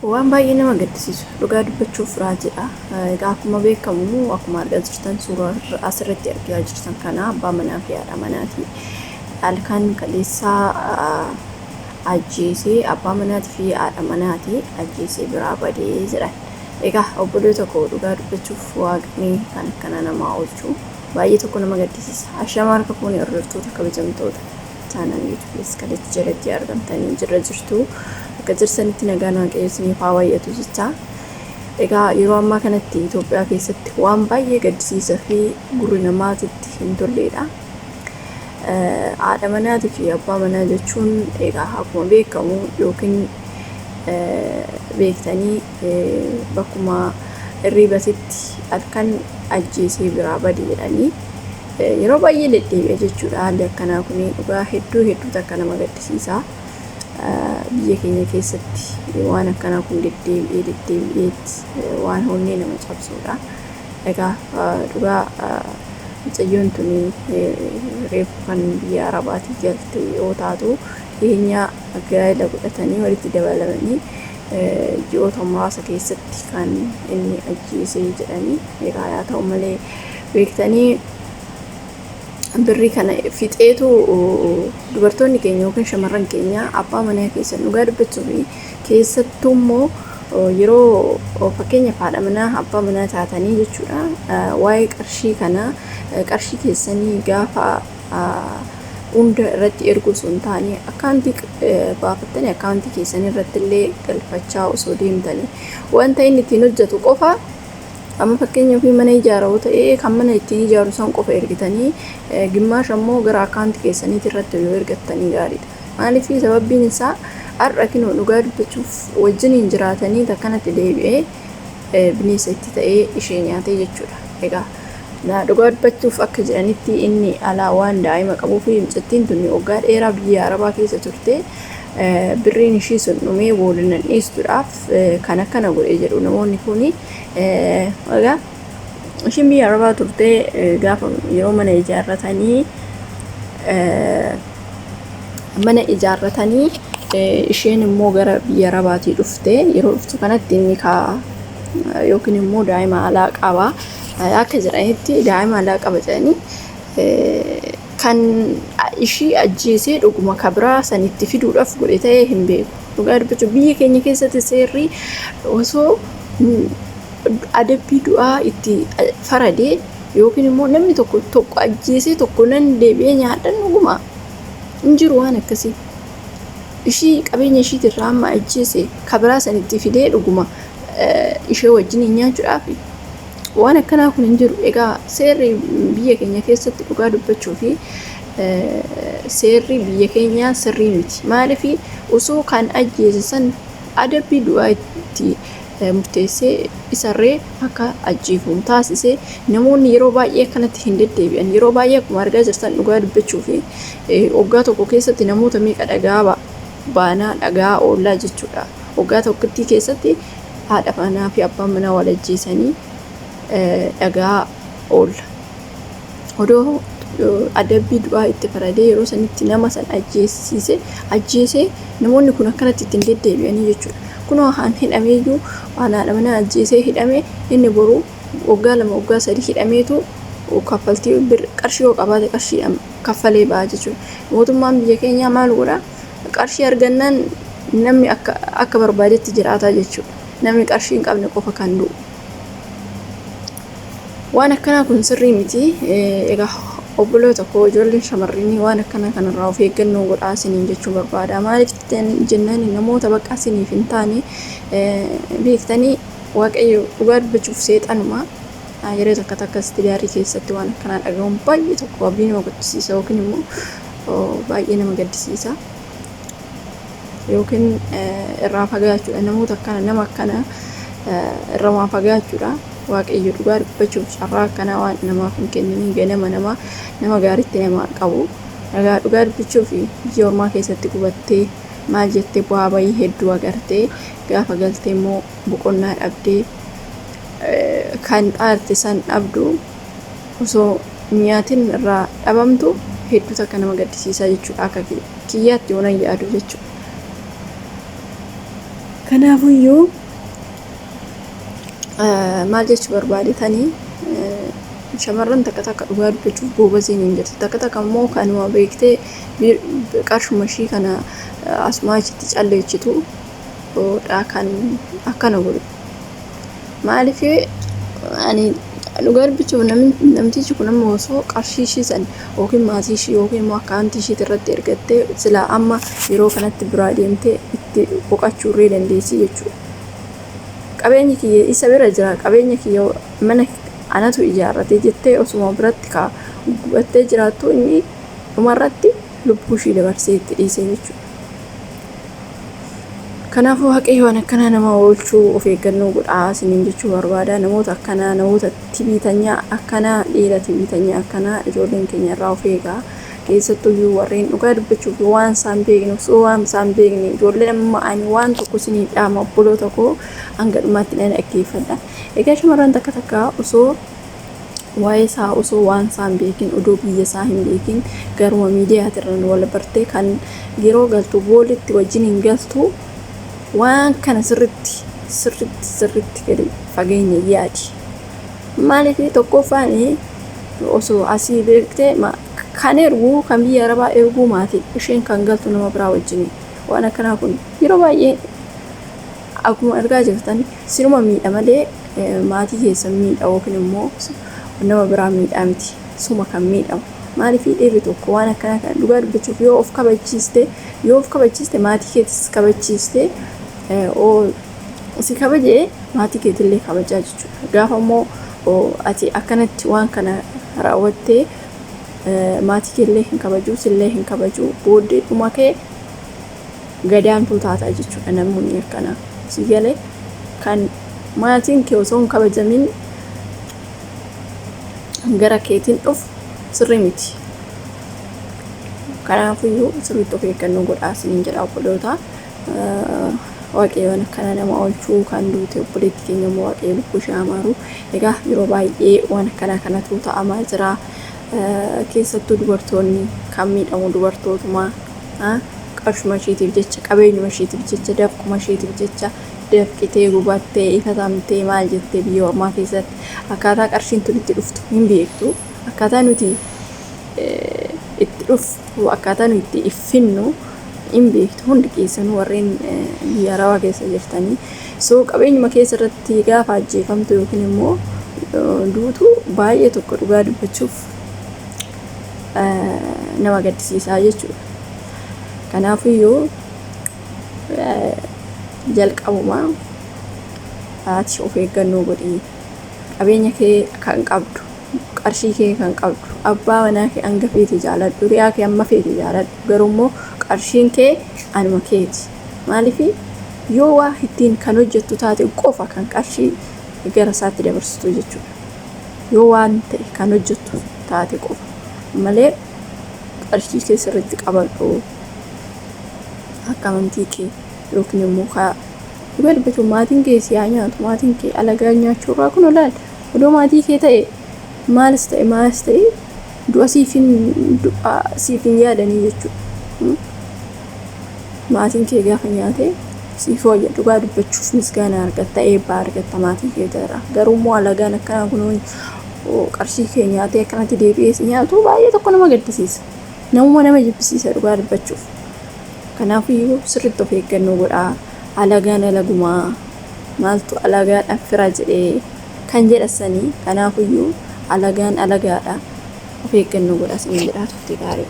Waan baay'ee nama gaddisiisu dhugaa dubbachuuf raajidha. Egaa akkuma beekamu akkuma argaa jirtan suuraa asirratti argaa jirtan kana abbaa manaa fi haadha manaati. Halkan kaleessaa ajjeesee abbaa manaatii fi haadha manaati ajjeesee biraa badee jedhan. Egaa obboloota koo dhugaa dubbachuuf waaqni kan akkana namaa oolchu baay'ee tokko nama gaddisiisa. Ashamaa harka fuunee hordoftoota kabajamtoota chaanal yuutuubiis kadhachi jalatti argamtanii jirra jirtu. Akka jirsanitti nagaan waaqayyoon haa baay'atu jecha. Egaa yeroo ammaa kanatti Itoophiyaa keessatti waan baay'ee gaddisiisaa fi gurri namaatitti hin tolledha. Haadha manaatii fi abbaa manaa jechuun egaa akkuma beekamu yookiin beektanii bakkuma hirribasitti halkan ajjeesee biraa badee jedhanii yeroo baay'ee deddeebi'a jechuudha. Haalli akkanaa kun dhugaa hedduu takka nama gaddisiisa. Biyya keenya keessatti waan akkanaa kun deddeebi'ee waan honnee nama cabsuudha. Egaa dhugaa mucayyoon tuni reefu kan biyya Arabaatii galte yoo taatu dhiyeenya gaa'ela godhatanii walitti dabalamanii ji'oota muraasa keessatti kan inni ajjeesee jedhanii. Egaa yaa ta'u malee beektanii birrii kana fixeetu dubartoonni keenya yookiin shamarran keenya abbaa manaa keessan dhugaa dubbachuuf keessattuu immoo yeroo fakkeenyaaf haadha manaa abbaa manaa taatanii jechuudha. Waa'ee qarshii kana qarshii keessanii gaafa hunda irratti ergu osoo hin taane akkaantii baafattanii akkaantii keessanii irratti illee galfachaa osoo deemtanii wanta inni ittiin hojjetu qofa. Amma fakkeenyaaf mana ijaaruu ta'ee kan mana ittiin ijaaru san qofa ergitanii gimaash ammoo gara akkaantii keessaniitti irratti yoo ergattanii gaariidha. Maaliif sababbiin isaa har'a kinoo dhugaa dubbachuuf wajjiniin jiraatanii takkanatti deebi'ee bineensa itti ta'ee ishee nyaatee jechuudha. Egaa dhugaa dubbachuuf akka jedhanitti inni alaa waan daa'ima qabuu fi mucattiin tuni waggaa dheeraa biyya Arabaa keessa turte. Birriin ishii sun dhumee boolina dhiistuudhaaf kan akkana godhee jedhu namoonni kuni. Egaa ishiin biyya Arabaa turtee gaafa yeroo mana ijaarratanii isheen immoo gara biyya Arabaatii dhufte. Yeroo dhuftu kanatti inni yookiin immoo daa'ima alaa qaba. Akka jedhanitti daa'ima alaa qaba jedhanii kan ishii ajjeesee dhuguma kabraa sanitti fiduudhaaf godhe ta'ee hin beeku. Dhugaa dubbachuuf biyya keenya keessatti seerri osoo adabbii du'aa itti faradee yookiin immoo namni tokko ajjeesee tokko nan deebi'ee nyaadhan dhuguma hin jiru waan akkasii. Ishii qabeenya ishiitirraa amma ajjeesee kabraa sanitti fidee dhuguma ishee wajjin nyaachuudhaaf waan akkanaa kun hin jiru. Egaa seerri biyya keenya keessatti dhugaa dubbachuu fi seerri biyya keenyaa sirrii miti. Maaliif osoo kan ajjeesan adabbii du'aa itti murteessee isarree akka ajjeefamu taasisee namoonni yeroo baay'ee akkanatti hin deddeebi'an. Yeroo baay'ee akkuma argaa jirtan dhugaa dubbachuu fi waggaa tokko keessatti namoota meeqa dhagaa baanaa dhagaa oollaa jechuudha. Waggaa tokkotti keessatti haadha manaa fi abbaan manaa wal ajjeesanii dhagaa oolla. Odoo adabbii du'aa itti faradee yeroo sanitti nama san ajjeesee namoonni kun akkanatti ittiin deddeebi'anii jechuudha. Kunoo haan hidhameeyyuu waan haadha manaa ajjeesee hidhame inni boruu waggaa 2 waggaa 3 hidhameetu kaffaltii qarshii yoo qabaate qarshii kaffalee ba'a jechuudha. Mootummaan biyya keenyaa maal godhaa? Qarshii argannaan namni akka barbaadetti jiraataa jechuudha. Namni qarshii hin qabne qofa kan du'u. Waan akkanaa kun sirrii miti. Egaa obboloota koo ijoolleen shamarranii waan akkanaa kanarraa of eeggannoo godhaa isiniin jechuun barbaada. Maaliif jennaan namoota bakka isiniif hin taane beektanii waaqayyo dhugaa dubbachuuf seexanuma. Yeroo takkas tidaarii keessatti waan akkanaa dhagahuun baay'ee tokko abdii nama gaddisiisa yookiin immoo baay'ee nama gaddisiisa. Yookiin irraa fagaachuudha. Namoota akkana nama akkana irraa fagaachuudha. Waaqayyo dhugaa dubbachuuf carraa akkanaa waan namaaf hin kennine ganama nama gaariitti nama qabu. Egaa dhugaa dubbachuuf biyya ormaa keessatti qubattee maal jettee bu'aa bayii hedduu agartee gaafa galtee immoo boqonnaa dhabdee kan dhaarte san dhabdu osoo nyaatiin irraa dhabamtu hedduu takka nama gaddisiisaa jechuudha. Akka kiyyaatti waan yaadu jechuudha. Kanaafiyyuu maal jechuu barbaadetanii shamarran takka takka dhugaa dubbachuuf goobasiin hin jirtu. Takka takka immoo kanuma beektee qarshuma ishii kana asumaa achitti calleessitu kan akkana godhu. Maaliif ani dhugaa dubbachuuf namtichi kun amma osoo qarshii ishii san yookiin maatii ishii yookiin immoo akkaantii ishii irratti ergattee silaa amma yeroo kanatti biraa deemtee itti boqachuu illee dandeessi jechuudha. Qabeenyi kiyya isa bira jira, qabeenya kiyya mana anatu ijaarrate jettee osuma biratti gubattee jiraattu inni dhumarratti lubbuu ishii dabarsee itti dhiise jechuudha. Kanaafuu waaqayyoon akkanaa nama oolchuu of eeggannoo godhaa isiniin jechuu barbaada. Namoota akkanaa, namoota tibiitanyaa akkanaa, dhiira tibiitanyaa akkanaa ijoolleen keenya irraa of eegaa. Keessattuu warreen dhugaa dubbachuuf waan isaan beekne osoo waan isaan beekne ijoolleen amma ani waan tokko isinii dhaama obboloota koo hanga dhumaatti nan dhaggeeffadha. Egaa shamarran takka takka osoo waa'ee isaa osoo waan isaan beekin odoo biyya isaa hin beekin garuma miidiyaatirraan wal bartee kan yeroo galtu boolitti wajjin hin galtu waan kana sirritti gadi fageenya yaadi. Maaliif tokkoffaan osoo asii beektee kan ergu kan biyya arabaa erguu maatii isheen kan galtu nama biraa wajjin waan akkanaa kun yeroo baay'ee akkuma argaa jirtan sinuma miidha malee maatii keessa miidha yookiin immoo nama biraa miidhaa miti suma kan miidhamu. Maaliif dhiirri tokko waan akkanaa kan dhugaa dubbachuuf yoo of kabachiiste maatii keetis kabachiiste si kabajee maatii keetillee kabajaa jechuudha. Gaafa immoo ati akkanatti waan kana raawwattee maatii keellee hin kabajuu sillee hin kabajuu booddee dhuma kee gadaantuu taataa jechuudha. Namoonni akkanaa si galee kan maatiin kee osoo hin kabajamin gara keetiin dhufu sirrii miti. Kanaafiyyuu sirriitti of eeggannoo godhaa isiniin jedha obboloota. Waaqayyoon akkana nama oolchuu kan duute obboleetti keenya immoo waaqayyo lubbuu ishee amaaru. Egaa yeroo baay'ee waan akkanaa kanatu ta'amaa jira. Keessattuu dubartoonni kan miidhamu dubartootuma qarshuma isheetiif jecha qabeenyuma isheetiif jecha dafquma isheetiif jecha dafqitee gubattee ifatamtee maal jettee biyya ormaa keessatti akkaataa qarshiin tun itti dhuftu hin beektu. Akkaataa nuti itti dhuftu akkaataa nuti itti iffinnu hin beektu hundi keessanuu warreen biyya arabaa keessa jirtanii. So qabeenyuma keessa irratti gaafa ajjeefamtu yookiin immoo duutu baay'ee tokko dhugaa dubbachuuf nama gaddisiisaa jechuudha. Kanaafiyyuu jalqabuma ati of eeggannoo godhii qabeenya kee kan qabdu qarshii kee kan qabdu abbaa manaa kee hanga feete jaaladhu riyaa kee amma feete jaaladhu garuu immoo qarshiin kee anuma keeti. Maaliif yoo waa ittiin kan hojjettu taate qofa kan qarshii gara isaatti dabarsitu jechuudha. Yoo waan ta'e kan hojjettu taate qofa malee qarshii kee sirriitti qabadhu akka amantii kee yookiin immoo dhugaa dubbachuun maatiin kee si haa nyaatu maatiin kee alagaa nyaachuu irraa kun olaal odoo maatii kee ta'e maalis ta'e du'a siif hin yaadanii jechuudha. Maatiin kee gaafa nyaate siif wayya dhugaa dubbachuuf misgaana argatta eebbaa argatta maatii kee irraa. Garuu immoo alagaan akkanaa kun qarshii kee nyaatee akkanatti deebi'ee si nyaatu baay'ee tokko nama gaddisiisa. Nama jibbisiisa dhugaa dubbachuuf. Kanaafiyyuu sirriitti of eeggannoo godhaa. Alagaan alagumaa maaltu alagaadhaan fira jedhee kan jedhasanii. Kanaafiyyuu alagaan alagaadha. Of eeggannoo godhaa isiniin jedhaa turte gaarii.